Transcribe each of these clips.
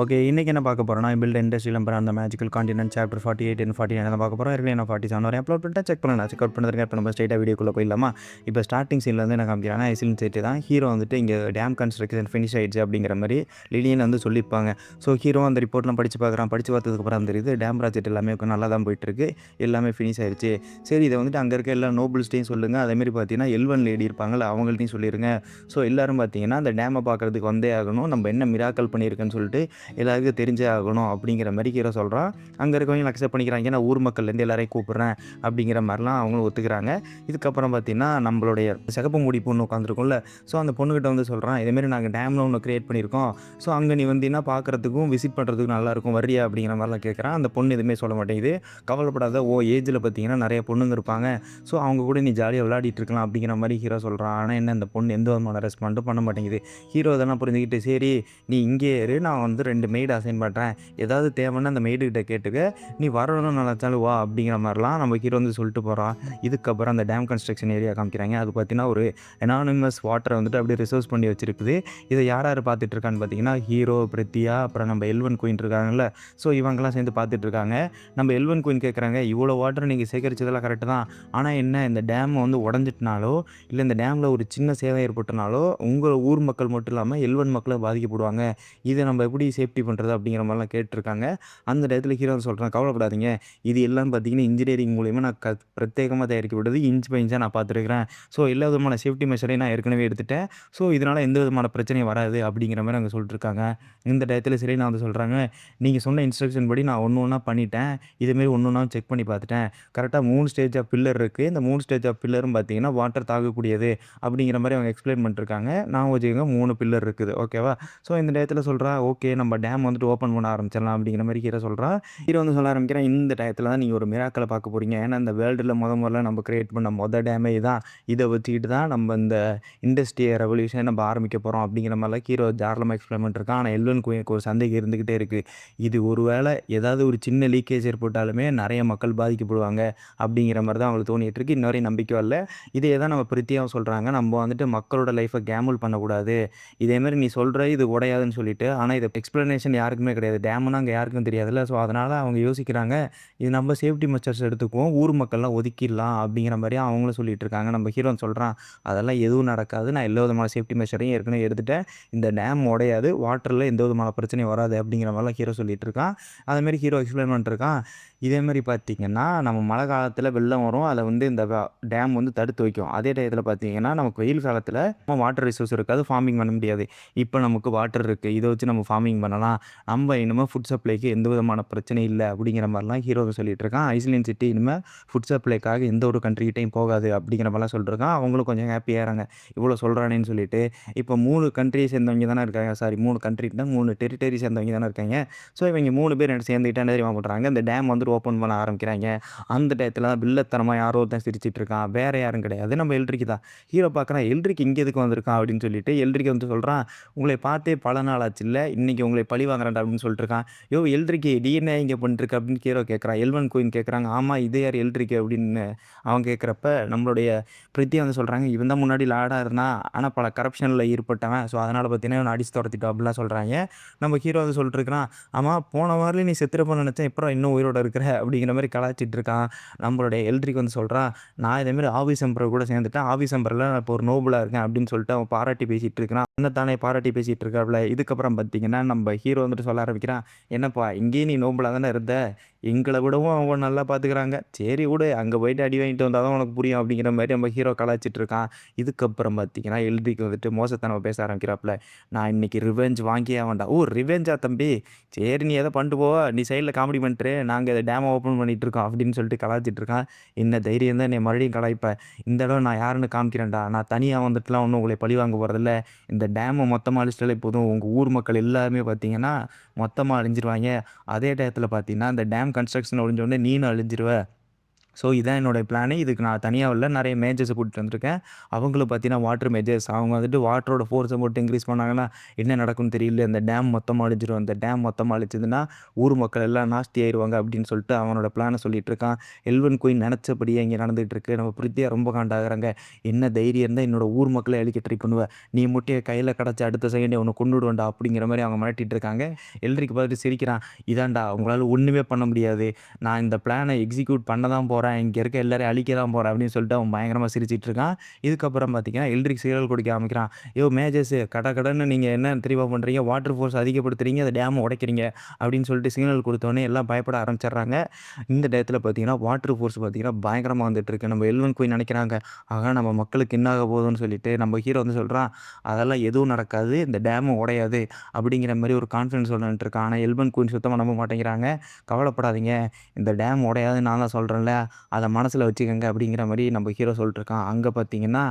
Okay. இன்னைக்கு என்ன பார்க்க போறோம்னா, build industrial empire on the magical continent chapter 48 and 49 தான் பார்க்க போறோம். ஏற்கனவே நான் 47 வரையும் அப்லோட் பண்ணிட்டேன். செக் பண்ணுங்க. செக் அவுட் பண்ணதுக்கு இப்போ நம்ம ஸ்ட்ரெயிட்டா வீடியோக்குள்ள போயிடலாமா? இப்போ ஸ்டார்ட்டிங் சீன்லேருந்து என்ன காமிக்கிறாங்கன்னா, ஐசிலின் சிட்டி தான். ஹீரோ வந்துட்டு இங்கே டேம் கன்ஸ்ட்ரக்ஷன் ஃபினிஷ் ஆயிடுச்சு அப்படிங்கிற மாரி லிலியன் வந்து சொல்லியிருப்பாங்க. ஸோ ஹீரோ அந்த ரிப்போர்ட்லாம் படிச்சு பார்க்குறான். படிச்சு பார்த்ததுக்கப்புறம் தெரியுது டேம் ப்ராஜெக்ட் எல்லாமே நல்லா தான் போயிட்டுருக்கு. எல்லாமே ஃபினிஷ் ஆயிடுச்சு. சரி, இதை வந்துட்டு அங்கே இருக்க எல்லா நோபல்ஸ்ட்டையும் சொல்லுங்கள். அதேமாரி பார்த்தீங்கன்னா எல்வன் லேடி இருப்பாங்கல்ல, அவங்கள்ட்டையும் சொல்லிடுங்க. ஸோ எல்லாரும் பார்த்தீங்கன்னா அந்த டேமை பார்க்குறதுக்கு வந்தே ஆகணும். நம்ம என்ன மிராக்கல் பண்ணியிருக்குன்னு சொல்லிட்டு எல்லாருக்கும் தெரிஞ்சே ஆகணும் அப்படிங்கிற மாதிரி ஹீரோ சொல்கிறான். அங்கே இருக்கவங்க அக்செப்ட் பண்ணிக்கிறாங்க. நான் ஊர் மக்கள்லேருந்து எல்லாரையும் கூப்பிட்றேன் அப்படிங்கிற மாதிரிலாம் அவங்களும் ஒத்துக்கிறாங்க. இதுக்கப்புறம் பார்த்தீங்கன்னா நம்மளுடைய சிகப்பு மூடி பொண்ணு உட்காந்துருக்கும்ல, ஸோ அந்த பொண்ணுக்கிட்ட வந்து சொல்கிறான், இதேமாரி நாங்கள் டேமில் ஒன்று க்ரியேட் பண்ணியிருக்கோம். ஸோ அங்கே நீ வந்தீங்கன்னா பார்க்குறதுக்கும் விசிட் பண்ணுறதுக்கும் நல்லாயிருக்கும், வரியா அப்படிங்கிற மாதிரிலாம் கேட்குறான். அந்த பொண்ணு எதுவுமே சொல்ல மாட்டேங்குது. கவலைப்படாத, ஏஜில் பார்த்தீங்கன்னா நிறைய பொண்ணுங்க இருப்பாங்க. ஸோ அவங்க கூட நீ ஜாலியாக விளையாடிட்டு இருக்கலாம் அப்படிங்கிற மாதிரி ஹீரோ சொல்கிறான். ஆனால் என்ன, இந்த பொண்ணு எந்த விதமான ரெஸ்பாண்டும் பண்ண மாட்டேங்குது. ஹீரோ இதெல்லாம் புரிஞ்சுக்கிட்டு, சரி நீ இங்கே இரு, நான் வந்து 2 மெய்டு அசைன் பண்ணுறேன். ஏதாவது தேவைன்னா அந்த மெய்டுகிட்ட கேட்டுக்க. நீ வரணும்னு நினச்சாலும் வா அப்படிங்கிற மாதிரிலாம் நம்ம ஹீரோ வந்து சொல்லிட்டு போகிறான். இதுக்கப்புறம் அந்த டேம் கன்ஸ்ட்ரக்ஷன் ஏரியா காமிக்கிறாங்க. அது பார்த்தீங்கன்னா ஒரு அனானிமஸ் வாட்டரை வந்துட்டு அப்படியே ரிசர்வ்ஸ் பண்ணி வச்சிருக்குது. இதை யார் யார் பார்த்துட்டு இருக்கான்னு பார்த்தீங்கன்னா ஹீரோ, பிரித்தியா, அப்புறம் நம்ம எல்வன் குயின் இருக்காங்கல்ல, ஸோ இவங்கெல்லாம் சேர்ந்து பார்த்துட்டு இருக்காங்க. நம்ம எல்வன் குயின் கேட்குறாங்க, இவ்வளோ வாட்டர் நீங்கள் சேகரிச்சதெல்லாம் கரெக்டு தான், ஆனால் என்ன இந்த டேம் வந்து உடஞ்சிட்டனாலோ இல்லை இந்த டேமில் ஒரு சின்ன சேதம் ஏற்பட்டனாலோ உங்கள் ஊர் மக்கள் மட்டும் இல்லாமல் எல்வன் மக்களும் பாதிக்கப்படுவாங்க. இதை நம்ம எப்படி சேஃப்டி பண்ணுறது அப்படிங்கிற மாதிரிலாம் கேட்டிருக்காங்க. அந்த இடத்துல ஹீரோ சொல்கிறான், கவலைப்படாதீங்க, இது எல்லாம் பார்த்தீங்கன்னா இன்ஜினியரிங் மூலிமா நான் பிரத்யேகமாக தயாரிக்கப்பட்டது, இன்ச் பை இன்ச்சாக நான் பார்த்துருக்கிறேன். ஸோ எல்லா விதமான சேஃப்டி மெஷரையும் நான் ஏற்கனவே எடுத்துட்டேன். ஸோ இதனால் எந்த விதமான பிரச்சனையும் வராது அப்படிங்கிற மாதிரி அவங்க சொல்லிட்டுருக்காங்க. இந்த டயத்தில் சரி நான் வந்து சொல்கிறாங்க, நீங்கள் சொன்ன இன்ஸ்ட்ரக்ஷன் படி நான் ஒன்று ஒன்றா பண்ணிட்டேன். இதுமாரி ஒன்று ஒன்றா செக் பண்ணி பார்த்துட்டேன். கரெக்டாக 3 ஸ்டேஜ் ஆஃப் பில்லர் இருக்குது. இந்த 3 ஸ்டேஜ் ஆஃப் பில்லரும் பார்த்தீங்கன்னா வாட்டர் தாக்கக்கூடியது அப்படிங்கிற மாதிரி அவங்க எக்ஸ்பிளைன் பண்ணிட்டுருக்காங்க. நான் வச்சுக்கோங்க 3 பில்லர் இருக்குது. ஓகேவா? ஸோ இந்த டயத்தில் சொல்கிறா, ஓகே நம்ம டேம் வந்துட்டு ஓப்பன் பண்ண ஆரம்பிச்சிடலாம் அப்படிங்கிற மாதிரி ஹீரோ சொல்கிறா. ஹீரோ வந்து சொல்ல ஆரம்பிக்கிறேன், இந்த டயத்தில் தான் நீங்கள் ஒரு மிராக்களை பார்க்க போகிறீங்க. ஏன்னா இந்த வேர்ல்டில் முதல்ல நம்ம கிரியேட் பண்ண டேமே தான். இதை வச்சுக்கிட்டு தான் நம்ம இந்த இண்டஸ்ட்ரியல் ரெவல்யூஷனை நம்ம ஆரம்பிக்க போகிறோம் அப்படிங்கிற மாதிரிலாம் ஹீரோ தாராளமாக எக்ஸ்பிளைன் பண்ணிருக்கான். ஆனால் எல்வன் குயினுக்கு ஒரு சந்தேகம் இருந்துக்கிட்டே இருக்குது. இது ஒரு வேளை ஏதாவது ஒரு சின்ன லீக்கேஜ் ஏற்பட்டாலுமே நிறைய மக்கள் பாதிக்கப்படுவாங்க அப்படிங்கிற மாதிரி தான் அவங்களுக்கு தோணிட்டு இருக்கு. இன்ன வரையும் நம்பிக்கை வரல. இதே தான் நம்ம பிரித்தியாவும் சொல்கிறாங்க, நம்ம வந்துட்டு மக்களோட லைஃப்பை கேம்பிள் பண்ணக்கூடாது. இதேமாரி நீ சொல்கிற இது உடையாதுன்னு சொல்லிட்டு, ஆனால் இது எக்ஸ்ப்ளனேஷன் யாருக்குமே கிடையாது. டேம்னா அங்கே யாருக்கும் தெரியாதுல்ல. ஸோ அதனால் அவங்க யோசிக்கிறாங்க, இது நம்ம சேஃப்டி மெஷர்ஸ் எடுத்துக்குவோம், ஊர் மக்கள்லாம் ஒதுக்கிடலாம் அப்படிங்கிற மாதிரி அவங்களும் சொல்லிட்டு இருக்காங்க. நம்ம ஹீரோன்னு சொல்கிறான், அதெல்லாம் எதுவும் நடக்காது, நான் எல்லா விதமான சேஃப்டி மெஷரையும் ஏற்கனவே எடுத்துட்டேன். இந்த டேம் உடையாது, வாட்டரில் எந்த விதமான பிரச்சனையும் வராது அப்படிங்கிற மாதிரிலாம் ஹீரோ சொல்லிட்டு இருக்கான். அதேமாரி ஹீரோ எக்ஸ்பிளைன் பண்ணிட்டுருக்கான். இதேமாரி பார்த்தீங்கன்னா நம்ம மழை காலத்தில் வெள்ளம் வரும், அதை வந்து இந்த டேம் வந்து தடுத்து வைக்கும். அதே டயத்தில் பார்த்தீங்கன்னா நமக்கு வெயில் காலத்தில் வாட்டர் ரிசோர்ஸ் இருக்காது, ஃபார்மிங் பண்ண முடியாது. இப்போ நமக்கு வாட்டர் இருக்குது, இதை வச்சு நம்ம ஃபார்மிங் பண்ணலாம். நம்ம இனிமேல் ஃபுட் சப்ளைக்கு எந்த விதமான பிரச்சனையும் இல்லை அப்படிங்கிற மாதிரிலாம் ஹீரோ சொல்லிட்டு இருக்கான். ஐஸ்லேண்ட் சிட்டி இனிமேல் ஃபுட் சப்ளைக்காக எந்த ஒரு கண்ட்ரிகிட்டையும் போகாது அப்படிங்கிற மாதிரிலாம் சொல்லிட்டுருக்கான். அவங்களும் கொஞ்சம் ஹாப்பியாகிறாங்க, இவ்வளோ சொல்கிறானேன்னு சொல்லிட்டு. இப்போ 3 கண்ட்ரியை சேர்ந்தவங்க தானே இருக்காங்க, சாரி 3 கண்ட்ரினா 3 டெரிட்டரி சேர்ந்தவங்க தானே இருக்காங்க. ஸோ இவங்க 3 பேர் சேர்ந்துக்கிட்டே என்ன தெரியுமா பண்ணுறாங்க, இந்த டேம் வந்து ஓப்பன் பண்ண ஆரம்பிக்கிறாங்க. அந்த டயத்தில் தான் வில்லத்தனமாக யாரோ ஒருத்தன் சிரிச்சிட்டு இருக்கான். வேறு யாரும் கிடையாது, நம்ம எல்ட்ரிக்கு தான். ஹீரோ பார்க்குறான், எல்ட்ரிக்கு இங்கே எதுக்கு வந்திருக்கான் அப்படின்னு சொல்லிட்டு எல்ட்ரிக்கு வந்து சொல்கிறான், உங்களை பார்த்தே பல நாள் ஆச்சுல்ல, இன்றைக்கி உங்களை பழி வாங்குறேன்டா அப்படின்னு சொல்லிட்டு இருக்கான். யோ எல்ட்ரிக்கு டிஎன்ஏ இங்கே பண்ணிட்டுருக்கு அப்படின்னு ஹீரோ கேட்குறான். எல்வன் குயின் கேட்குறாங்க, ஆமாம் இது யார் எல்ட்ரிக்கு அப்படின்னு அவன் கேட்குறப்ப நம்மளுடைய பிரித்தியா வந்து சொல்கிறாங்க, இவன் தான் முன்னாடி லாடாக இருந்தான், ஆனால் பல கரப்ஷனில் ஈடுபட்டவன், ஸோ அதனால் பார்த்தீங்கன்னா இவனை அடிச்சு துரத்திட்டோம் அப்படிலாம் சொல்கிறாங்க. நம்ம ஹீரோ வந்து சொல்லிட்டு இருக்கிறான், ஆமாம் போன வாரம் நீ செத்துறப்ப நினச்சேன், இப்போ இன்னும் உயிரோடு இருக்கிற அப்படிங்கிற மாதிரி கலாச்சிட்டு இருக்கான். நம்மளுடைய எல்ட்ரிக்கு வந்து சொல்கிறான், நான் இதேமாரி ஆஃபீஸ் எம்பர் கூட சேர்ந்துட்டேன், ஆஃபீஸ் எம்பரில் நான் இப்போ ஒரு நோபலாக இருக்கேன் அப்படின்னு சொல்லிட்டு அவன் பாராட்டி பேசிகிட்டு இருக்கிறான். என்ன தானே பாராட்டி பேசிகிட்டு இருக்காப்புல. இதுக்கப்புறம் பார்த்தீங்கன்னா நம்ம ஹீரோ வந்துட்டு சொல்ல ஆரம்பிக்கிறான், என்னப்பா இங்கேயும் நீ நோபலாக தானே இருந்த, எங்களை விடவும் அவங்க நல்லா பார்த்துக்கிறாங்க, சரி விடு அங்கே போயிட்டு அடி வாங்கிட்டு வந்தால் தான் உனக்கு புரியும் அப்படிங்கிற மாதிரி நம்ம ஹீரோ கலாச்சிட்டு இருக்கான். இதுக்கப்புறம் பார்த்தீங்கன்னா எல்ட்ரிக்கு வந்துட்டு மோசத்தனம் பேச ஆரம்பிக்கிறாப்புல, நான் இன்னைக்கு ரிவெஞ்ச் வாங்கியே வேண்டாம். ஓ ரிவெஞ்சா தம்பி, சரி நீ எதை பண்ணிட்டு போ, நீ சைடில் காமெடி பண்ணிட்டு, நாங்கள் இதை டேமை ஓப்பன் பண்ணிகிட்டு இருக்கோம் அப்படின்னு சொல்லிட்டு கலாச்சிட்டு இருக்கான். என்ன தைரியம் தான் என்னை மறுபடியும் கலாய்ப்பேன், இந்த தடவை நான் யாருன்னு காமிக்கிறேன்டா, நான் தனியாக வந்துட்டுலாம் ஒன்றும் உங்களை பழி வாங்க போகிறதில்ல, இந்த டேமை மொத்தமாக அழிச்சிட்டாலே போதும், உங்கள் ஊர் மக்கள் எல்லாருமே பார்த்தீங்கன்னா மொத்தமாக அழிஞ்சிருவாங்க. அதே டயத்தில் பார்த்தீங்கன்னா இந்த டேம் கன்ஸ்ட்ரக்ஷன் ஒழிஞ்சோடனே நீனும் அழிஞ்சிருவ, ஸோ இதான் என்னோட பிளானு. இதுக்கு நான் தனியா இல்ல, நெறைய மேஜர்ஸ கூட்டிட்டு வந்திருக்கேன். அவங்களும் பார்த்தீங்கன்னா, வாட்டர் மேஜர்ஸ். அவங்க வந்துட்டு வாட்டரோட ஃபோர்ஸ மட்டும் இன்க்ரீஸ் பண்ணாங்கன்னா, என்ன நடக்கும்னு தெரியல. இந்த டேம் மொத்தமா அழிஞ்சிரும். இந்த டேம் மொத்தமா அழிச்சதுன்னா, ஊர் மக்கள் எல்லாம் நாஸ்தி ஆயிருவாங்க அப்படின்னு சொல்லிட்டு அவனோட பிளான சொல்லிட்டு இருக்கான். எல்வன் குயின் நெனச்சபடியே இங்க நடந்துட்டு இருக்கு. நம்ம பிரித்தியா ரொம்ப காண்டாகுறாங்க. என்ன தைரியம் இருந்தா என்னோட ஊர் மக்கள அழிக்க ட்ரை பண்ணுவ. நீ மட்டும் என் கையில கெடச்ச அடுத்த செகண்டே உன்ன கொன்னுடுவேன்டா அப்படிங்கிற மாரி அவங்க மிரட்டிட்டு இருக்காங்க. எல்ரிக் பார்த்துட்டு சிரிக்கிறான். இதான்டா உங்களால ஒண்ணுமே பண்ண முடியாது. நான் இந்த பிளான எக்ஸிக்யூட் பண்ண தான் போறேன். இங்க இருக்க எல்லாரையும் அழிக்க தான் போறேன் அப்படின்னு சொல்லிட்டு அவன் பயங்கரமா சிரிச்சிட்டு இருக்கான். இதுக்கப்புறம் பார்த்தீங்கன்னா, எல்ரிக் சிக்னல் குடுக்க ஆரம்பிக்கிறான். யோவ் மேஜர்ஸ் கடகடன்னு நீங்க என்ன தெரியுமா பண்றீங்க? வாட்டர் ஃபோர்ஸ் அதிகப்படுத்துறீங்க. அந்த டேம உடைக்கிறீங்க அப்படின்னு சொல்லிட்டு சிக்னல் குடுத்தோனே எல்லாம் பயப்பட ஆரம்பிச்சுடுறாங்க. இந்த டயத்துல பார்த்தீங்கன்னா, வாட்டர் ஃபோர்ஸ் பார்த்தீங்கன்னா பயங்கரமா வந்துட்டு இருக்கு. நம்ம எல்வன் குயின் நெனைக்கிறாங்க. ஆகா நம்ம மக்களுக்கு என்ன ஆக போகுதுன்னு சொல்லிட்டு நம்ம ஹீரோ வந்து சொல்றான். அதெல்லாம் எதுவும் நடக்காது. இந்த டேமும் உடையாது அப்படிங்கிற மாரி ஒரு கான்ஃபிடன்ஸோட நின்னுட்டு இருக்கான். ஆனா எல்வன் குயின் சுத்தமா நம்ப மாட்டேங்கிறாங்க. கவலைப்படாதீங்க. இந்த டேம் உடையாதுன்னு நான் தான் சொல்றேன்ல. அத மனசுல வச்சுக்கங்க அப்படிங்கிற மாரி நம்ம ஹீரோ சொல்லிட்டுருக்கான். அங்க பார்த்தீங்கன்னா,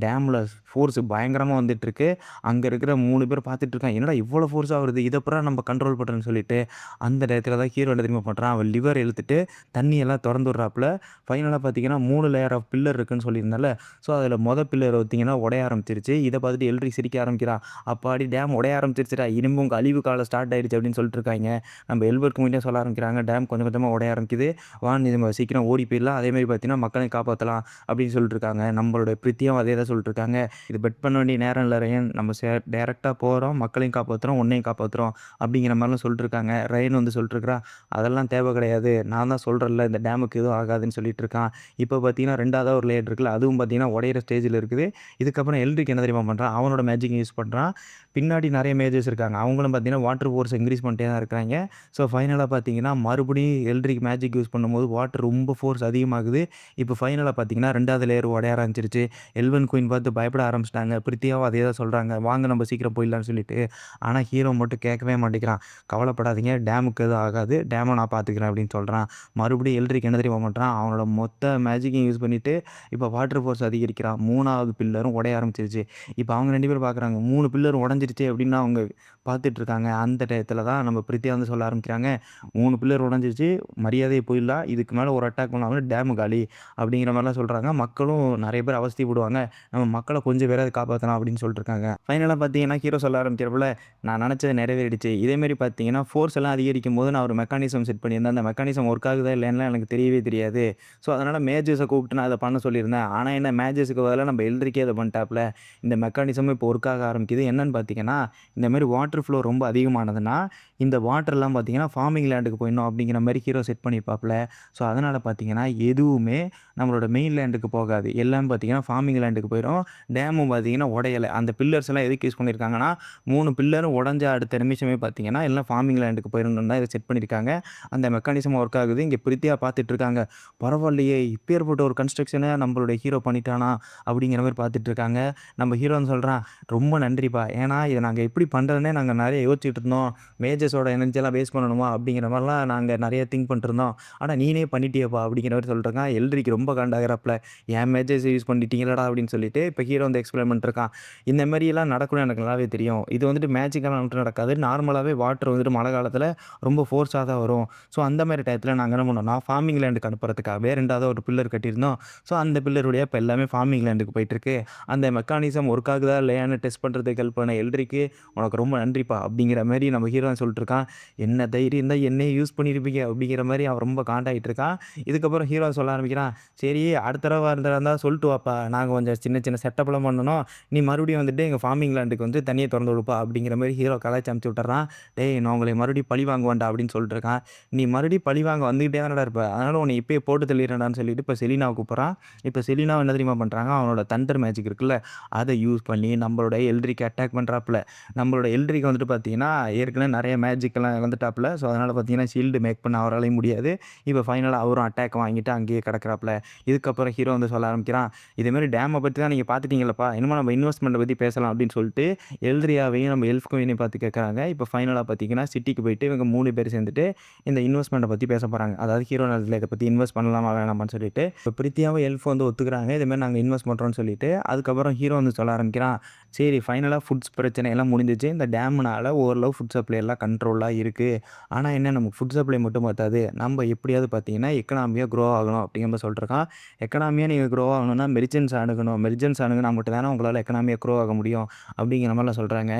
டேம்ல ஃபோர்ஸ் பயங்கரமா வந்துட்டுருக்கு. அங்க இருக்கிற 3 பேர் பார்த்துட்டு இருக்காங்க. என்னடா இவ்வளோ ஃபோர்ஸா வருது. இத எப்புட்றா நம்ம கண்ட்ரோல் பண்றோம்ன்னு சொல்லிட்டு, அந்த டயத்துல தான் ஹீரோ என்ன தெரியுமா பண்றான்? அவன் லிவர் இழுத்துட்டு தண்ணியெல்லாம் தொறந்து விடுறாப்புல. ஃபைனலா பார்த்தீங்கன்னா, 3 லேயர் ஆஃப் பில்லர் இருக்குன்னு சொல்லியிருந்தேன்ல. ஸோ அதில பில்லர் பார்த்தீங்கன்னா உடைய ஆரம்பிச்சிருச்சு. இத பார்த்துட்டு எல்ரிக் சிரிக்க ஆரம்பிக்கிறான். அப்பாடி டேம் உடைய ஆரம்பிச்சிருச்சுடா. இனிமே உங்க அழிவு காலம் ஸ்டார்ட் ஆயிடுச்சு அப்படின்னு சொல்லிட்டு இருக்காய்ங்க. நம்ம எல்பர்ட் முன்னே சொல்ல ஆரம்பிக்கிறாங்க. டேம் கொஞ்சம் கொஞ்சமா உடைய ஆரம்பிக்குது. வா நம்ம சீக்கிரம் ஓடி போயிடலாம். அதேமாரி பார்த்தீங்கன்னா, மக்களையும் காப்பாத்தலாம் அப்படின்னு சொல்லிட்டு இருக்காங்க. நம்மளோட பிரித்தியும் அதே தான் சொல்லிட்டு இருக்காங்க. இது பெட் பண்ண வேண்டிய நேரம் இல்ல ரயன். நம்ம டைரக்ட்டா போறோம். மக்களையும் காப்பாத்துறோம், உன்னையும் காப்பாத்துறோம் அப்படிங்கிற மாரிலாம் சொல்லிட்டு இருக்காங்க. ரயன் வந்து சொல்லிட்டு இருக்கிறான். அதெல்லாம் தேவை கிடையாது. நான் தான் சொல்றேன்ல இந்த டேமுக்கு எதுவும் ஆகாதுன்னு சொல்லிட்டு இருக்கான். இப்போ பார்த்தீங்கன்னா, 2வதா ஒரு லேயர் இருக்குல்ல. அதுவும் பார்த்தீங்கன்னா உடையிற ஸ்டேஜ்ல இருக்குது. இதுக்கப்புறம் எல்ரிக் என்ன தெரியுமா பண்றான்? அவனோட மேஜிக்க யூஸ் பண்றான். பின்னாடி நெறைய மேஜர்ஸ் இருக்காங்க. அவங்களும் பார்த்தீங்கன்னா, வாட்டர் ஃபோர்ஸ இன்கிரீஸ் பண்ணிட்டே தான் இருக்கிறாய்ங்க. ஸோ ஃபைனலா பார்த்தீங்கன்னா, மறுபடியும் எல்ரிக் மேஜிக் யூஸ் பண்ணும்போது வாட்டர் ரொம்ப ஃபோர்ஸ் அதிகமாகுது. இப்போ ஃபைனலா பார்த்தீங்கன்னா, 2வது லேயர் உடைய ஆரம்பிச்சிருச்சு. எல்வன் குயின் பார்த்து பயப்பட ஆரம்பிச்சுட்டாங்க. பிரித்தியாவும் அதே தான் சொல்றாங்க. வாங்க நம்ம சீக்கிரம் போயிடலாம்னு சொல்லிட்டு. ஆனா ஹீரோ மட்டும் கேட்கவே மாட்டேங்கிறான். கவலைப்படாதீங்க டேமுக்கு எதுவும் ஆகாது. டேம நான் பார்த்துக்கிறேன் அப்படின்னு சொல்றான். மறுபடியும் எல்ரிக் என்ன தெரியுமா பண்றான்? அவனோட மொத்த மேஜிக்கையும் யூஸ் பண்ணிட்டு, இப்போ வாட்டர் ஃபோர்ஸ் அதிகரிக்கிறான். 3வது பில்லரும் உடைய ஆரம்பிச்சிருச்சு. இப்போ அவங்க 2 பேரும் பார்க்குறாங்க. 3 பில்லர் உடைஞ்சிருச்சே அப்படின்னு அவங்க பார்த்துட்டு இருக்காங்க. அந்த டயத்துல தான் நம்ம பிரித்தியா வந்து சொல்ல ஆரம்பிக்கிறாங்க. 3 பில்லர் உடைஞ்சிருச்சு. மரியாதையா போயிடலாம். இதுக்கு மேல ஒரு அட்டாக் பண்ணாங்கன்னா டேமு காலி அப்படிங்கிற மாரிலாம் சொல்றாங்க. மக்களும் நெறைய பேர் அவஸ்தைப்படுவாங்க. நம்ம மக்கள கொஞ்சம் பேராவது காப்பாத்தலாம் அப்படின்னு சொல்லிட்டு இருக்காங்க. ஃபைனலா பார்த்தீங்கன்னா, ஹீரோ சொல்ல ஆரம்பிக்கிறப்போல, நான் நெனச்சது நிறைவேறிடுச்சு. இதேமாரி பார்த்தீங்கன்னா, ஃபோர்ஸ் எல்லாம் அதிகரிக்கும்போது நான் ஒரு மெக்கானிசம் செட் பண்ணியிருந்தேன். அந்த மெக்கானிசம் ஒர்க் ஆகுதா இல்லையான்னுலாம் எனக்கு தெரியவே தெரியாது. ஸோ அதனால மேஜர்ஸ கூப்பிட்டு நான் அத பண்ண சொல்லியிருந்தேன். ஆனா என்ன மேஜர்ஸ்க்கு பதிலா நம்ம எல்ரிக்கே அத பண்ணிட்டாப்ல. இந்த மெக்கானிசம் இப்போ ஒர்க் ஆக ஆரம்பிக்குது. என்னன்னு பார்த்தீங்கன்னா, இந்த மாரி வாட்டர் ஃப்ளோ ரொம்ப அதிகமானதுன்னா, இந்த வாட்டர்லாம் பார்த்தீங்கன்னா, ஃபார்மிங் லேண்டுக்கு போயிடணும் அப்படிங்கிற மாரி ஹீரோ செட் பண்ணியிருப்பாப்ல. ஸோ அதனால பார்த்தீங்கன்னா, எதுவுமே நம்மளோட மெயின் லேண்டுக்கு போகாது. எல்லாம் பார்த்தீங்கன்னா, ஃபார்மிங் லேண்டுக்கு போயிரும். டேமும் பார்த்தீங்கன்னா உடையல. அந்த பில்லர்ஸ் எல்லாம் எதுக்கு யூஸ் பண்ணியிருக்காங்கன்னா, 3 பில்லரும் உடைஞ்ச அடுத்த நிமிஷமே பார்த்தீங்கன்னா, எல்லாம் ஃபார்மிங் லேண்டுக்கு போயிரணும்னு தான் இத செட் பண்ணியிருக்காங்க. அந்த மெக்கானிசம் ஒர்க் ஆகுது. இங்க பிரித்தியா பார்த்துட்டு இருக்காங்க. பரவாயில்லையே! இப்பேற்பட்ட ஒரு கன்ஸ்ட்ரக்ஷன நம்மளுடைய ஹீரோ பண்ணிட்டானா? அப்படிங்கிற மாரி பார்த்துட்டு இருக்காங்க. நம்ம ஹீரோ வந்து சொல்றான், "ரொம்ப நன்றிப்பா. ஏன்னா இத நாங்க எப்படி பண்றதுன்னே நாங்க நெறைய யோசிச்சுட்டு இருந்தோம். மேஜர்ஸோட எனர்ஜியெல்லாம் வேஸ்ட் பண்ணணுமா? அப்படிங்கிற மாரிலாம் நாங்க நெறைய திங்க் பண்ணிட்டு இருந்தோம். ஆனா நீனே பண்ணிட்டியேப்பா!" அப்படிங்கிற மாரி சொல்லிட்டுருக்கான். எல்ரிக் ரொம்ப காண்டாகுறாப்ல. "என் மேஜர்ஸ யூஸ் பண்ணிட்டீங்களேடா!" அப்படின்னு சொல்லிட்டு இப்ப ஹீரோ வந்து எக்ஸ்பிளைன் பண்ணிட்டுருக்கான். இந்த மாரியெல்லாம் நடக்கும்னு எனக்கு நல்லாவே தெரியும். இது வந்துட்டு மேஜிக்கலா மட்டும் நடக்காது. நார்மலாவே வாட்டர் வந்துட்டு மழை காலத்தில ரொம்ப ஃபோர்ஸா தான் வரும். ஸோ அந்த மாரி டயத்தில நாங்க என்ன பண்ணோம்னா, ஃபார்மிங் லேண்டுக்கு அனுப்புறதுக்காகவே 2வதா ஒரு பில்லர் கட்டியிருந்தோம். ஸோ அந்த பில்லர் வழியா இப்ப எல்லாமே ஃபார்மிங் லேண்டுக்கு போயிட்டுருக்கு. அந்த மெக்கானிசம் ஒர்க் ஆகுதா இல்லையான்னு டெஸ்ட் பண்றதுக்கு ஹெல்ப் பண்ண எல்ரிக்கு, "உனக்கு ரொம்ப நன்றிப்பா" அப்படிங்கிற மாரி நம்ம ஹீரோ சொல்லிட்டுருக்கான். "என்ன தைரியம் இருந்தா என்னையே யூஸ் பண்ணியிருப்பீங்க" அப்படிங்கிற மாரி அவன் ரொம்ப காண்டாயிட்டு இருக்கான். இதுக்கப்புறம் ஹீரோ சொல்ல ஆரம்பிக்கிறான். "சரி அடுத்த தடவ இருந்தா சொல்லிட்டு வாப்பா. நாங்க கொஞ்சம் சின்ன சின்ன செட்டப்லாம் பண்ணணும். நீ மறுபடியும் வந்துட்டு எங்க ஃபார்மிங் லேண்டுக்கு வந்து தண்ணிய தொறந்து விடுப்பா" அப்படிங்கிற மாரி ஹீரோ கலாய்ச்சு அனுப்பிச்சு விட்டுர்றான். "டேய் நான் உங்கள மறுபடியும் பழி வாங்குவேன்டா" அப்படின்னு சொல்லிட்டு இருக்கான். "நீ மறுபடியும் பழி வாங்க வந்துகிட்டே தானடா இருப்ப. அதனால உன்ன இப்பயே போட்டு தள்ளிர்றேன்டான்னு" சொல்லிட்டு இப்ப செலினாவ கூப்பிடுறான். இப்ப செலினாவ என்ன தெரியுமா பண்றாங்க? அவனோட தண்டர் மேஜிக் இருக்குல்ல, அத யூஸ் பண்ணி நம்மளோட எல்ரிக்க அட்டாக் பண்றாப்ல. நம்மளோட எல்ரிக் வந்துட்டு பார்த்தீங்கன்னா, ஏற்கனவே நெறைய மேஜிக்லாம் இழந்துட்டாப்ல. ஸோ அதனால பார்த்தீங்கன்னா, ஷீல்டு மேக் பண்ண அவராலயும் முடியாது. இப்ப ஃபைனலா அவரும் அட்டாக் வாங்கிட்டு அங்கேயே கிடக்குறாப்ல. இதுக்கப்புறம் ஹீரோ வந்து சொல்ல ஆரம்பிக்கிறான். "இதேமாரி டேம பத்தி தான் நீங்க பார்த்துட்டீங்கல்லப்பா. இனிமே நம்ம இன்வெஸ்ட்மெண்ட்ட பத்தி பேசலாம்" அப்படின்னு சொல்லிட்டு எல்ரியாவையும் நம்ம எல்ஃப் குயினையும் பார்த்து கேட்கறாங்க. இப்ப ஃபைனலா பார்த்தீங்கன்னா, சிட்டிக்கு போயிட்டு இவங்க 3 பேரும் சேர்ந்துட்டு இந்த இன்வெஸ்ட்மெண்ட்ட பத்தி பேச போறாங்க. அதாவது ஹீரோ நிலத்தில இத பத்தி இன்வெஸ்ட் பண்ணலாமா வேணாமான்னு சொல்லிட்டு. இப்ப பிரித்தியாவும் எல்ஃப் வந்து ஒத்துக்கிறாங்க. இதேமாரி நாங்க இன்வெஸ்ட் பண்றோம்ன்னு சொல்லிட்டு. அதுக்கப்புறம் ஹீரோ வந்து சொல்ல ஆரம்பிக்கிறான். "சரி ஃபைனலா ஃபுட்ஸ் பிரச்சனை எல்லாம் முடிஞ்சுச்சு. இந்த டேம நம்மளால ஓரளவு ஃபுட் சப்ளை எல்லாம் கண்ட்ரோலாக இருக்குது. ஆனால் என்ன நமக்கு ஃபுட் சப்ளை மட்டும் பத்தாது. நம்ம எப்படியாவது பார்த்தீங்கன்னா எக்கனாமியாக க்ரோ ஆகணும் அப்படிங்கிற மாதிரி சொல்லிட்டுருக்கான். எக்கனாமியாக நீங்கள் க்ரோ ஆகணும்னா மெர்ஜென்ஸ் அணுகணும். மெர்ஜென்ஸ் அணுகுனா மட்டும் தானே உங்களால் எக்கனாமியாக க்ரோ ஆக முடியும் அப்படிங்கிற மாதிரிலாம் சொல்கிறாங்க.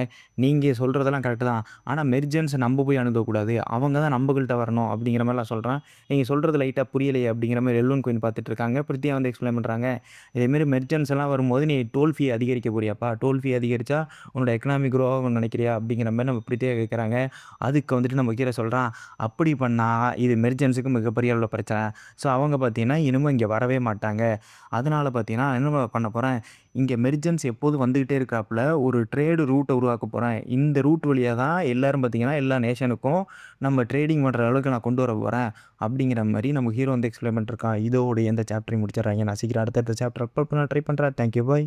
நீங்கள் சொல்கிறதெல்லாம் கரெக்டு தான். ஆனால் மெர்ஜென்ஸை நம்ம போய் அணுகக்கூடாது. அவங்க தான் நம்மகிட்ட வரணும் அப்படிங்கிற மாதிரிலாம் சொல்கிறேன். நீங்கள் சொல்கிறது லைட்டாக புரியலையே அப்படிங்கிற மாதிரி எல்வன் குயின் பார்த்துட்டு இருக்காங்க. பிரித்தியா வந்து எக்ஸ்பிளைன் பண்ணுறாங்க. இதேமாரி மெர்ஜென்ஸ் எல்லாம் வரும்போது நீ டோல் ஃபீ அதிகரிக்க போறியாப்பா? டோல் ஃபீ அதிகரிச்சா உன்னோட எக்கனாமி க்ரோ ஆகும்னு நினைக்கிறியா? அப்படிங்கிற மாதிரி நம்ம பிரித்தியா கேட்குறாங்க. அதுக்கு வந்துட்டு நம்ம கீழே சொல்கிறான், அப்படி பண்ணால் இது மெர்ஜென்ஸுக்கு மிகப்பெரிய அளவில் பிரச்சனை. ஸோ அவங்க பார்த்தீங்கன்னா இனிமேல் இங்கே வரவே மாட்டாங்க. அதனால் பார்த்தீங்கன்னா என்ன பண்ண போகிறேன், இங்கே மெர்ஜென்ஸ் எப்போதும் வந்துக்கிட்டே இருக்காப்புல ஒரு ட்ரேடு ரூட்டை உருவாக்க போகிறேன். இந்த ரூட் வழியாக தான் எல்லோரும் பார்த்தீங்கன்னா எல்லா நேஷனுக்கும் நம்ம ட்ரேடிங் பண்ணுற அளவுக்கு நான் கொண்டு வர போகிறேன் அப்படிங்கிற மாதிரி நம்ம ஹீரோ வந்து எக்ஸ்பிளைன் பண்ணிருக்கான். இதோட எந்த சாப்டரையும் முடிச்சிடுறாங்க. நான் சீக்கிரம் அடுத்தடுத்த சாப்டர் அப்லோட் பண்ண ட்ரை பண்ணுறேன். Thank you bye.